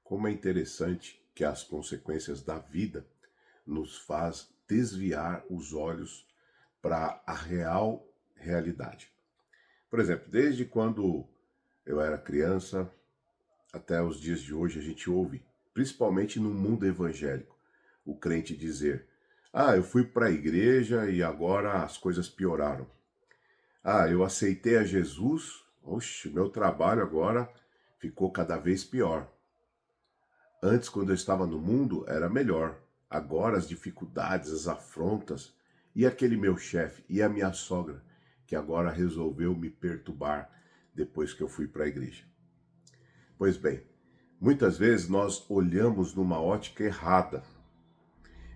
Como é interessante que as consequências da vida nos faz desviar os olhos para a real realidade. Por exemplo, desde quando eu era criança até os dias de hoje, a gente ouve, principalmente no mundo evangélico, o crente dizer: "Ah, eu fui para a igreja e agora as coisas pioraram. Ah, eu aceitei a Jesus, oxe, meu trabalho agora ficou cada vez pior. Antes, quando eu estava no mundo, era melhor. Agora as dificuldades, as afrontas, e aquele meu chefe, e a minha sogra, que agora resolveu me perturbar depois que eu fui para a igreja." Pois bem, muitas vezes nós olhamos numa ótica errada.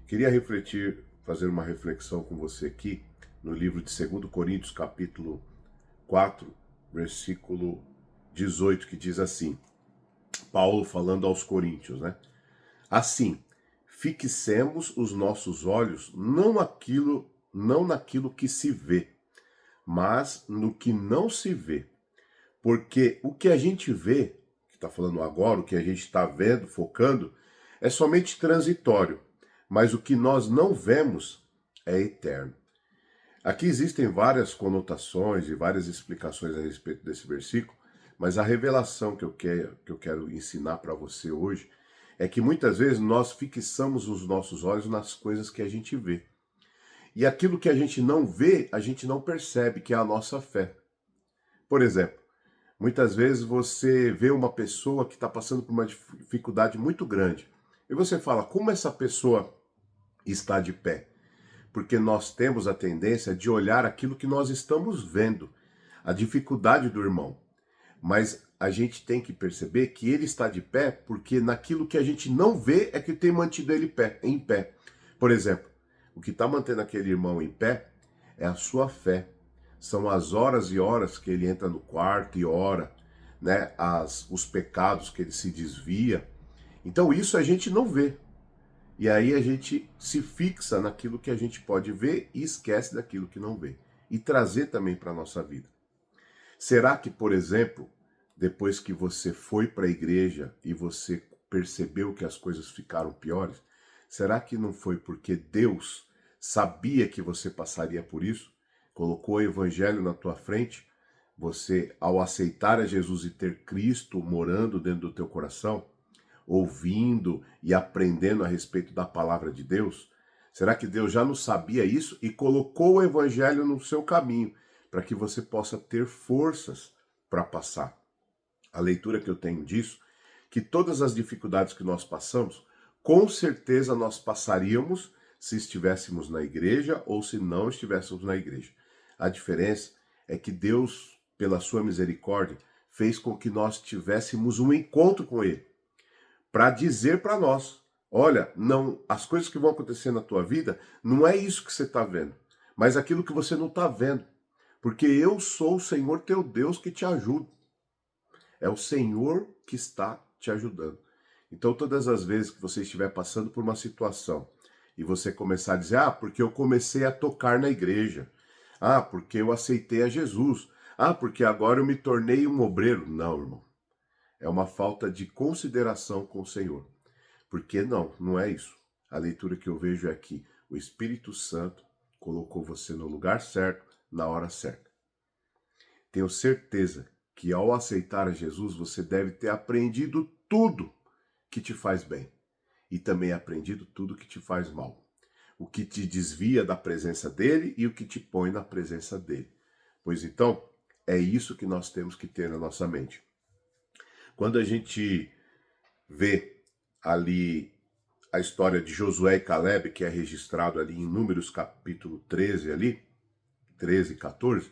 Queria refletir, fazer uma reflexão com você aqui no livro de 2 Coríntios, capítulo 4, versículo 18, que diz assim, Paulo falando aos coríntios, né? Assim, fixemos os nossos olhos não naquilo que se vê, mas no que não se vê. Porque o que a gente vê, que está falando agora, o que a gente está vendo, focando, é somente transitório. Mas o que nós não vemos é eterno. Aqui existem várias conotações e várias explicações a respeito desse versículo, mas a revelação que eu quero ensinar para você hoje é que muitas vezes nós fixamos os nossos olhos nas coisas que a gente vê. E aquilo que a gente não vê, a gente não percebe, que é a nossa fé. Por exemplo, muitas vezes você vê uma pessoa que está passando por uma dificuldade muito grande. E você fala, como essa pessoa está de pé? Porque nós temos a tendência de olhar aquilo que nós estamos vendo, a dificuldade do irmão. Mas a gente tem que perceber que ele está de pé porque naquilo que a gente não vê é que tem mantido ele em pé. Por exemplo, o que está mantendo aquele irmão em pé é a sua fé. São as horas e horas que ele entra no quarto e ora, né? Os pecados que ele se desvia. Então isso a gente não vê. E aí a gente se fixa naquilo que a gente pode ver e esquece daquilo que não vê. E trazer também para a nossa vida. Será que, por exemplo, depois que você foi para a igreja e você percebeu que as coisas ficaram piores, será que não foi porque Deus sabia que você passaria por isso? Colocou o evangelho na tua frente? Você, ao aceitar a Jesus e ter Cristo morando dentro do teu coração, ouvindo e aprendendo a respeito da palavra de Deus? Será que Deus já não sabia isso e colocou o evangelho no seu caminho para que você possa ter forças para passar? A leitura que eu tenho disso, que todas as dificuldades que nós passamos, com certeza nós passaríamos se estivéssemos na igreja ou se não estivéssemos na igreja. A diferença é que Deus, pela sua misericórdia, fez com que nós tivéssemos um encontro com Ele, para dizer para nós, olha, não, as coisas que vão acontecer na tua vida, não é isso que você está vendo, mas aquilo que você não está vendo. Porque eu sou o Senhor teu Deus que te ajuda. É o Senhor que está te ajudando. Então, todas as vezes que você estiver passando por uma situação e você começar a dizer, ah, porque eu comecei a tocar na igreja. Ah, porque eu aceitei a Jesus. Ah, porque agora eu me tornei um obreiro. Não, irmão. É uma falta de consideração com o Senhor. Porque não é isso. A leitura que eu vejo é que o Espírito Santo colocou você no lugar certo, na hora certa. Tenho certeza que ao aceitar a Jesus, você deve ter aprendido tudo que te faz bem e também aprendido tudo que te faz mal. O que te desvia da presença dele e o que te põe na presença dele. Pois então, é isso que nós temos que ter na nossa mente. Quando a gente vê ali a história de Josué e Caleb, que é registrado ali em Números capítulo 13 ali, 13 e 14,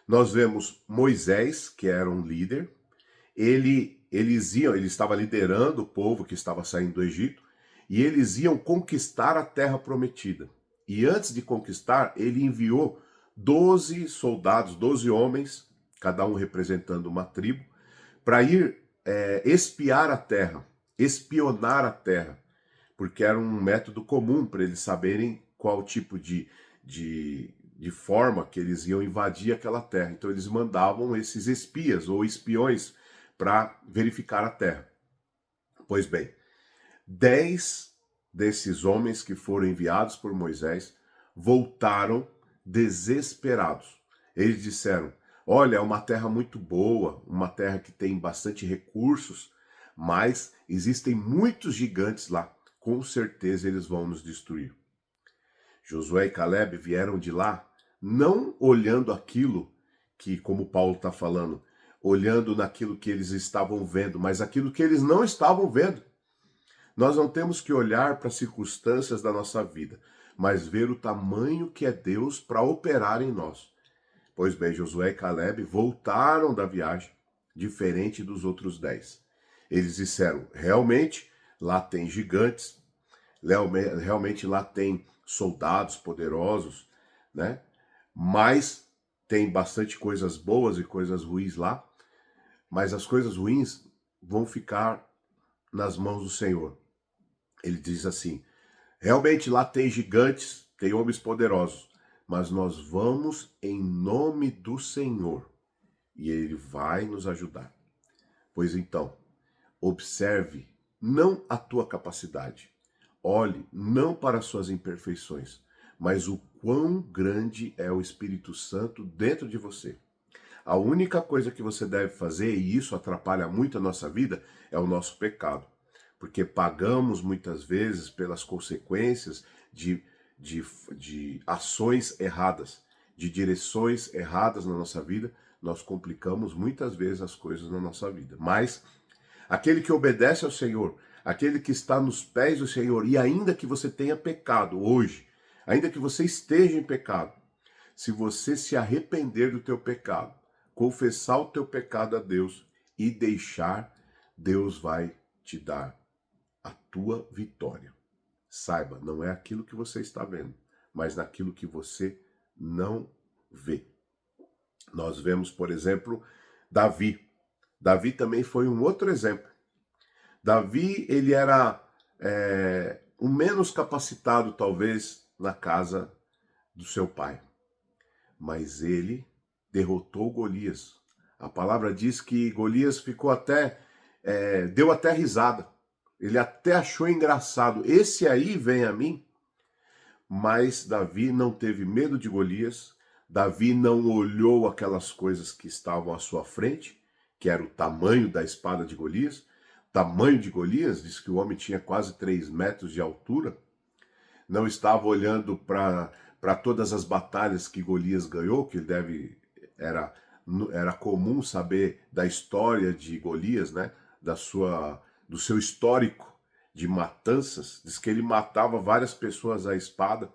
nós vemos Moisés, que era um líder, ele estava liderando o povo que estava saindo do Egito, e eles iam conquistar a terra prometida. E antes de conquistar, ele enviou 12 soldados, 12 homens, cada um representando uma tribo, para ir espiar a terra, espionar a terra, porque era um método comum para eles saberem qual tipo de forma que eles iam invadir aquela terra. Então eles mandavam esses espias ou espiões para verificar a terra. Pois bem, 10 desses homens que foram enviados por Moisés voltaram desesperados. Eles disseram: olha, é uma terra muito boa, uma terra que tem bastante recursos, mas existem muitos gigantes lá. Com certeza eles vão nos destruir. Josué e Caleb vieram de lá não olhando aquilo que, como Paulo está falando, olhando naquilo que eles estavam vendo, mas aquilo que eles não estavam vendo. Nós não temos que olhar para as circunstâncias da nossa vida, mas ver o tamanho que é Deus para operar em nós. Pois bem, Josué e Caleb voltaram da viagem, diferente dos outros 10. Eles disseram: realmente lá tem gigantes, realmente lá tem soldados poderosos, né? Mas tem bastante coisas boas e coisas ruins lá, mas as coisas ruins vão ficar nas mãos do Senhor. Ele diz assim: realmente lá tem gigantes, tem homens poderosos, mas nós vamos em nome do Senhor e Ele vai nos ajudar. Pois então, observe não a tua capacidade, olhe não para as suas imperfeições, mas o quão grande é o Espírito Santo dentro de você. A única coisa que você deve fazer, e isso atrapalha muito a nossa vida, é o nosso pecado. Porque pagamos muitas vezes pelas consequências de ações erradas, de direções erradas na nossa vida. Nós complicamos muitas vezes as coisas na nossa vida. Mas aquele que obedece ao Senhor, aquele que está nos pés do Senhor, e ainda que você tenha pecado hoje, ainda que você esteja em pecado, se você se arrepender do teu pecado, confessar o teu pecado a Deus e deixar, Deus vai te dar a tua vitória. Saiba, não é aquilo que você está vendo, mas naquilo que você não vê. Nós vemos, por exemplo, Davi. Davi também foi um outro exemplo. Davi, ele era o menos capacitado, talvez, na casa do seu pai. Mas ele derrotou Golias. A palavra diz que Golias ficou deu até risada. Ele até achou engraçado. Esse aí vem a mim. Mas Davi não teve medo de Golias. Davi não olhou aquelas coisas que estavam à sua frente, que era o tamanho da espada de Golias. O tamanho de Golias, diz que o homem tinha quase 3 metros de altura. Não estava olhando para todas as batalhas que Golias ganhou, que era comum saber da história de Golias, né? Do seu histórico de matanças. Diz que ele matava várias pessoas à espada.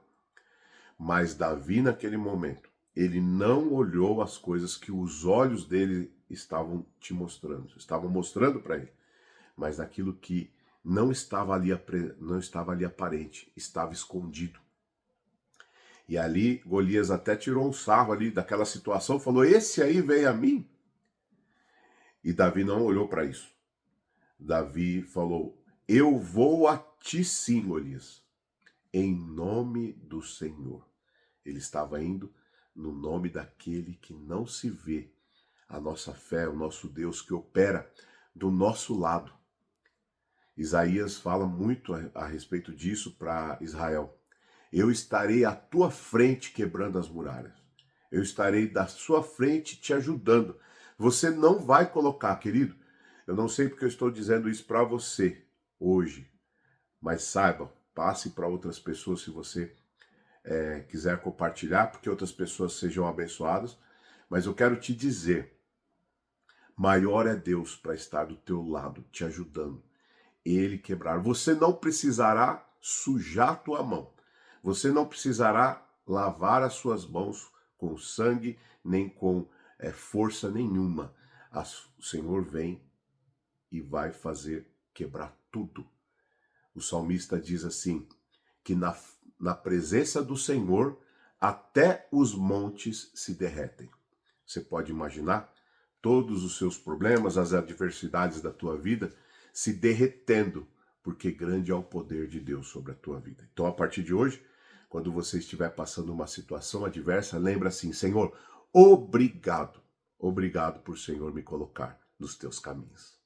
Mas Davi, naquele momento, ele não olhou as coisas que os olhos dele estavam mostrando para ele, mas naquilo que não estava ali aparente, estava escondido. E ali Golias até tirou um sarro ali daquela situação, falou: esse aí veio a mim. E Davi não olhou para isso. Davi falou: eu vou a ti sim, Golias, em nome do Senhor. Ele estava indo no nome daquele que não se vê. A nossa fé, o nosso Deus que opera do nosso lado. Isaías fala muito a respeito disso para Israel. Eu estarei à tua frente quebrando as muralhas. Eu estarei da sua frente te ajudando. Você não vai colocar, querido. Eu não sei porque eu estou dizendo isso para você hoje. Mas saiba, passe para outras pessoas se você quiser compartilhar, porque outras pessoas sejam abençoadas. Mas eu quero te dizer, maior é Deus para estar do teu lado, te ajudando. Ele quebrar. Você não precisará sujar a tua mão. Você não precisará lavar as suas mãos com sangue, nem com força nenhuma. O Senhor vem e vai fazer quebrar tudo. O salmista diz assim, que na presença do Senhor, até os montes se derretem. Você pode imaginar todos os seus problemas, as adversidades da tua vida, se derretendo, porque grande é o poder de Deus sobre a tua vida. Então, a partir de hoje, quando você estiver passando uma situação adversa, lembra assim: Senhor, obrigado. Obrigado por, Senhor, me colocar nos teus caminhos.